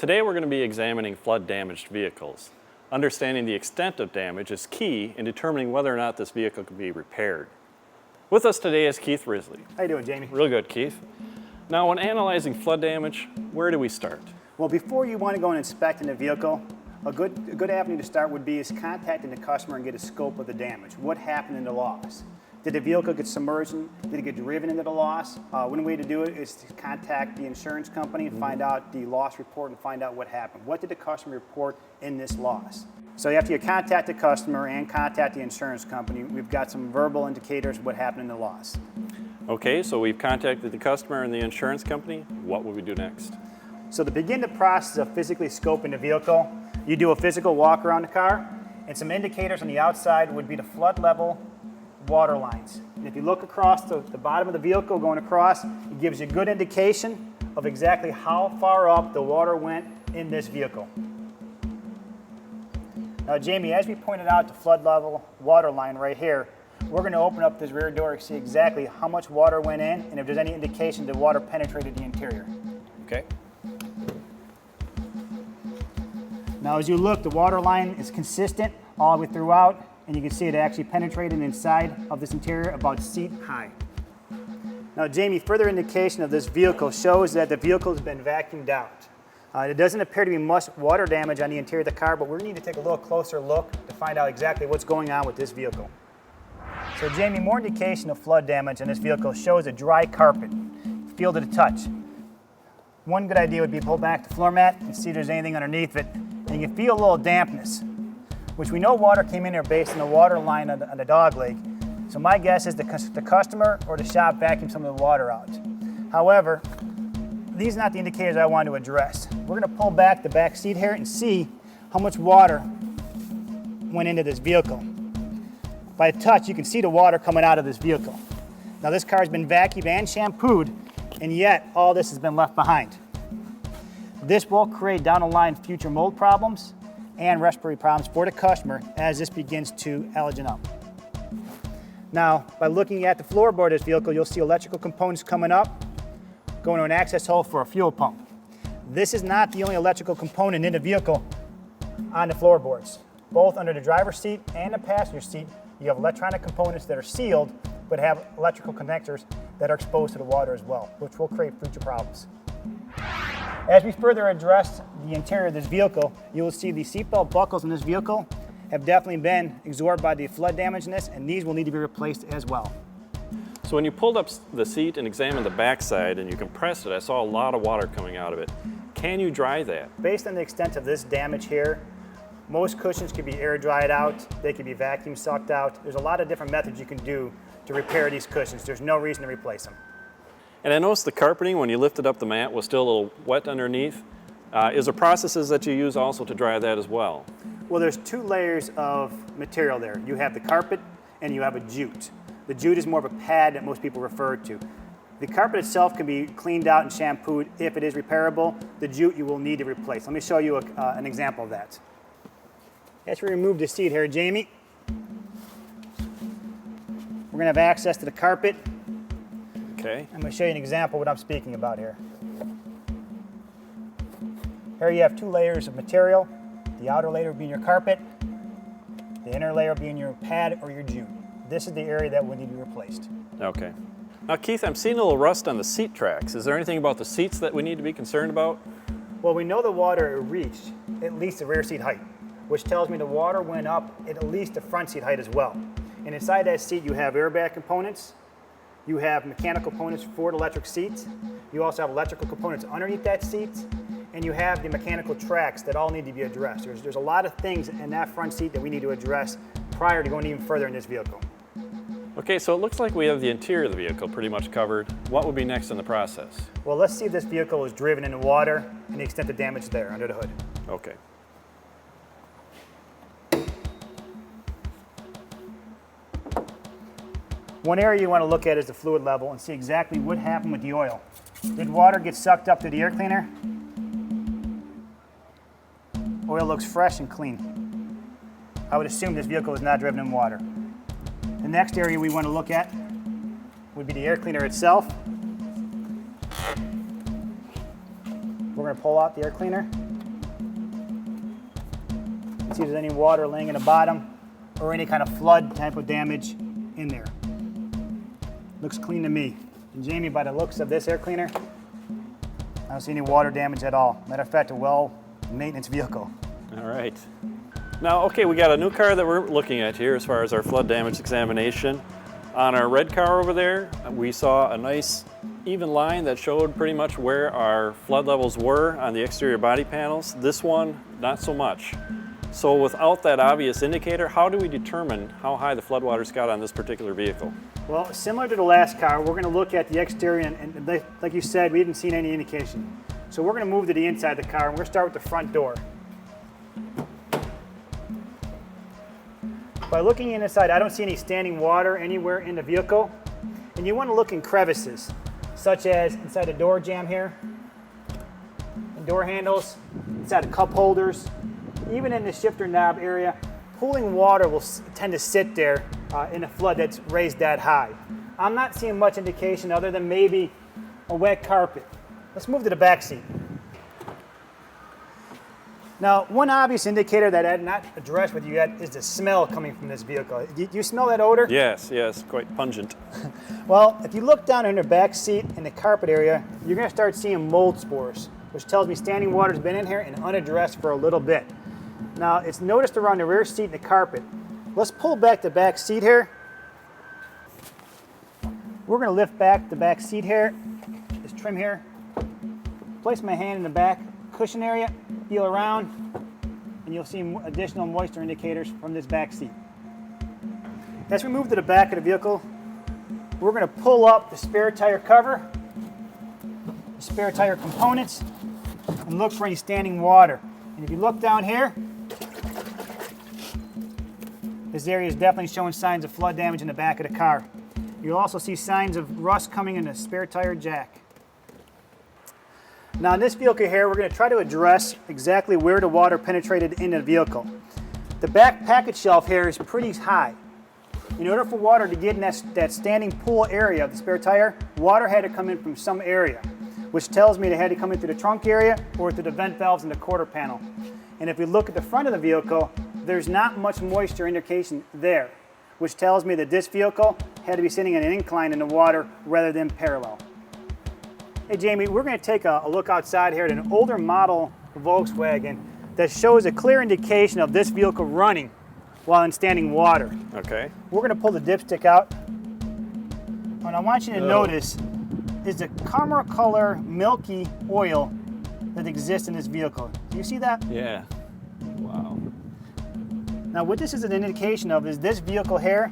Today we're going to be examining flood-damaged vehicles. Understanding the extent of damage is key in determining whether or not this vehicle can be repaired. With us today is Keith Risley. How you doing, Jamie? Real good, Keith. Now, when analyzing flood damage, where do we start? Well, before you want to go and inspect in a vehicle, a good avenue to start would be is contacting the customer and get a scope of the damage. What happened in the loss? Did the vehicle get submerged? Did it get driven into the loss? One way to do it is to contact the insurance company and find out the loss report and find out what happened. What did the customer report in this loss? So after you contact the customer and contact the insurance company, we've got some verbal indicators of what happened in the loss. Okay, so we've contacted the customer and the insurance company. What will we do next? So to begin the process of physically scoping the vehicle, you do a physical walk around the car, and some indicators on the outside would be the flood level, water lines. And if you look across the bottom of the vehicle going across, it gives you a good indication of exactly how far up the water went in this vehicle. Now, Jamie, as we pointed out the flood level water line right here, we're going to open up this rear door to see exactly how much water went in and if there's any indication that water penetrated the interior. Okay. Now, as you look, the water line is consistent all the way throughout, and you can see it actually penetrated inside of this interior about seat high. Now, Jamie, further indication of this vehicle shows that the vehicle has been vacuumed out. It doesn't appear to be much water damage on the interior of the car, but we need to take a little closer look to find out exactly what's going on with this vehicle. So, Jamie, more indication of flood damage on this vehicle shows a dry carpet. Feel to the touch. One good idea would be pull back the floor mat and see if there's anything underneath it, and you can feel a little dampness, which we know water came in there based on the water line on the dog leg. So my guess is the customer or the shop vacuumed some of the water out. However, these are not the indicators I want to address. We're going to pull back the back seat here and see how much water went into this vehicle. By touch, you can see the water coming out of this vehicle. Now, this car has been vacuumed and shampooed, and yet all this has been left behind. This will create down the line future mold problems and respiratory problems for the customer as this begins to allergen up. Now, by looking at the floorboard of this vehicle, you'll see electrical components coming up, going to an access hole for a fuel pump. This is not the only electrical component in the vehicle on the floorboards. Both under the driver's seat and the passenger seat, you have electronic components that are sealed but have electrical connectors that are exposed to the water as well, which will create future problems. As we further address the interior of this vehicle, you will see the seatbelt buckles in this vehicle have definitely been absorbed by the flood damage in this, and these will need to be replaced as well. So when you pulled up the seat and examined the backside and you compressed it, I saw a lot of water coming out of it. Can you dry that? Based on the extent of this damage here, most cushions can be air dried out, they can be vacuum sucked out. There's a lot of different methods you can do to repair these cushions. There's no reason to replace them. And I noticed the carpeting, when you lifted up the mat, was still a little wet underneath. Is there processes that you use also to dry that as well? Well, there's two layers of material there. You have the carpet and you have a jute. The jute is more of a pad that most people refer to. The carpet itself can be cleaned out and shampooed if it is repairable. The jute you will need to replace. Let me show you an example of that. As we remove the seat here, Jamie, we're going to have access to the carpet. Okay. I'm going to show you an example of what I'm speaking about here. Here you have two layers of material. The outer layer being your carpet, the inner layer being your pad or your jute. This is the area that will need to be replaced. Okay. Now, Keith, I'm seeing a little rust on the seat tracks. Is there anything about the seats that we need to be concerned about? Well, we know the water reached at least the rear seat height, which tells me the water went up at least the front seat height as well. And inside that seat, you have airbag components, you have mechanical components for the electric seats, you also have electrical components underneath that seat, and you have the mechanical tracks that all need to be addressed. There's a lot of things in that front seat that we need to address prior to going even further in this vehicle. Okay, so it looks like we have the interior of the vehicle pretty much covered. What would be next in the process? Well, let's see if this vehicle was driven into water and the extent of damage there under the hood. Okay. One area you want to look at is the fluid level and see exactly what happened with the oil. Did water get sucked up to the air cleaner? Oil looks fresh and clean. I would assume this vehicle was not driven in water. The next area we want to look at would be the air cleaner itself. We're going to pull out the air cleaner. see if there's any water laying in the bottom or any kind of flood type of damage in there. Looks clean to me. And Jamie, by the looks of this air cleaner, I don't see any water damage at all. Matter of fact, a well-maintenance vehicle. All right. Now, okay, we got a new car that we're looking at here as far as our flood damage examination. On our red car over there, we saw a nice even line that showed pretty much where our flood levels were on the exterior body panels. This one, not so much. So without that obvious indicator, how do we determine how high the floodwaters got on this particular vehicle? Well, similar to the last car, we're going to look at the exterior, and like you said, we haven't seen any indication. So we're going to move to the inside of the car, and we're going to start with the front door. By looking inside, I don't see any standing water anywhere in the vehicle. And you want to look in crevices, such as inside the door jamb here, and door handles, inside the cup holders, even in the shifter knob area. Pooling water will tend to sit there in a flood that's raised that high. I'm not seeing much indication other than maybe a wet carpet. Let's move to the back seat. Now, one obvious indicator that I had not addressed with you yet is the smell coming from this vehicle. Do you smell that odor? Yes, quite pungent. Well, if you look down in the back seat in the carpet area, you're going to start seeing mold spores, which tells me standing water's been in here and unaddressed for a little bit. Now, it's noticed around the rear seat and the carpet. Let's pull back the back seat here. We're going to lift back the back seat here, this trim here, place my hand in the back cushion area, feel around, and you'll see additional moisture indicators from this back seat. As we move to the back of the vehicle, we're going to pull up the spare tire cover, the spare tire components, and look for any standing water. And if you look down here, this area is definitely showing signs of flood damage in the back of the car. You'll also see signs of rust coming in the spare tire jack. Now in this vehicle here, we're going to try to address exactly where the water penetrated into the vehicle. The back package shelf here is pretty high. In order for water to get in that standing pool area of the spare tire, water had to come in from some area, which tells me they had to come in through the trunk area or through the vent valves in the quarter panel. And if we look at the front of the vehicle, there's not much moisture indication there, which tells me that this vehicle had to be sitting in an incline in the water rather than parallel. Hey Jamie, we're going to take a look outside here at an older model Volkswagen that shows a clear indication of this vehicle running while in standing water. Okay. We're going to pull the dipstick out. What I want you to notice is the caramel color milky oil that exists in this vehicle. Do you see that? Yeah. Wow. Now what this is an indication of is this vehicle here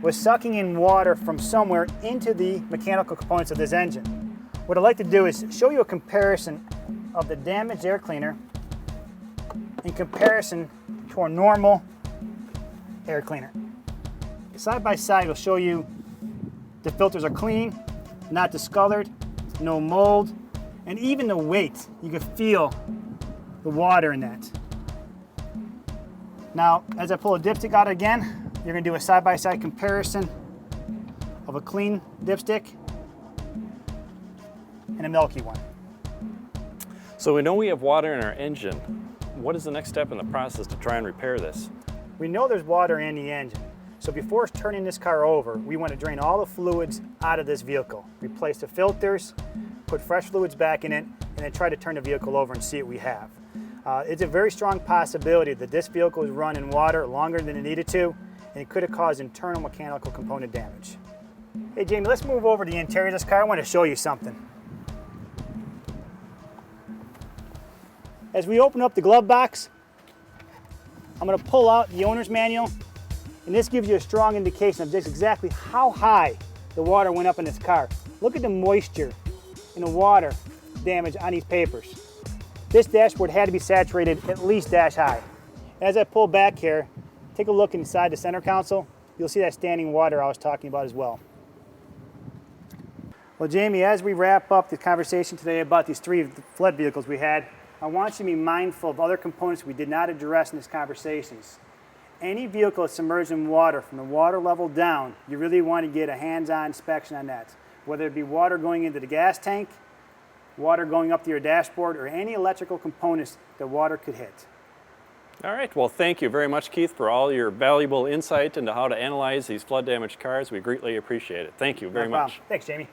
was sucking in water from somewhere into the mechanical components of this engine. What I'd like to do is show you a comparison of the damaged air cleaner in comparison to our normal air cleaner. Side by side will show you the filters are clean, not discolored, no mold, and even the weight, you can feel the water in that. Now, as I pull a dipstick out again, you're going to do a side-by-side comparison of a clean dipstick and a milky one. So we know we have water in our engine. What is the next step in the process to try and repair this? We know there's water in the engine. So before turning this car over, we want to drain all the fluids out of this vehicle. Replace the filters, put fresh fluids back in it, and then try to turn the vehicle over and see what we have. It's a very strong possibility that this vehicle was run in water longer than it needed to, and it could have caused internal mechanical component damage. Hey Jamie, let's move over to the interior of this car. I want to show you something. As we open up the glove box, I'm going to pull out the owner's manual, and this gives you a strong indication of just exactly how high the water went up in this car. Look at the moisture and the water damage on these papers. This dashboard had to be saturated at least dash high. As I pull back here, take a look inside the center console. You'll see that standing water I was talking about as well. Well, Jamie, as we wrap up the conversation today about these three flood vehicles we had, I want you to be mindful of other components we did not address in these conversations. Any vehicle that's submerged in water from the water level down, you really want to get a hands-on inspection on that. Whether it be water going into the gas tank, water going up to your dashboard, or any electrical components that water could hit. All right, well, thank you very much, Keith, for all your valuable insight into how to analyze these flood damaged cars. We greatly appreciate it. Thank you very No problem. much. Thanks, Jamie.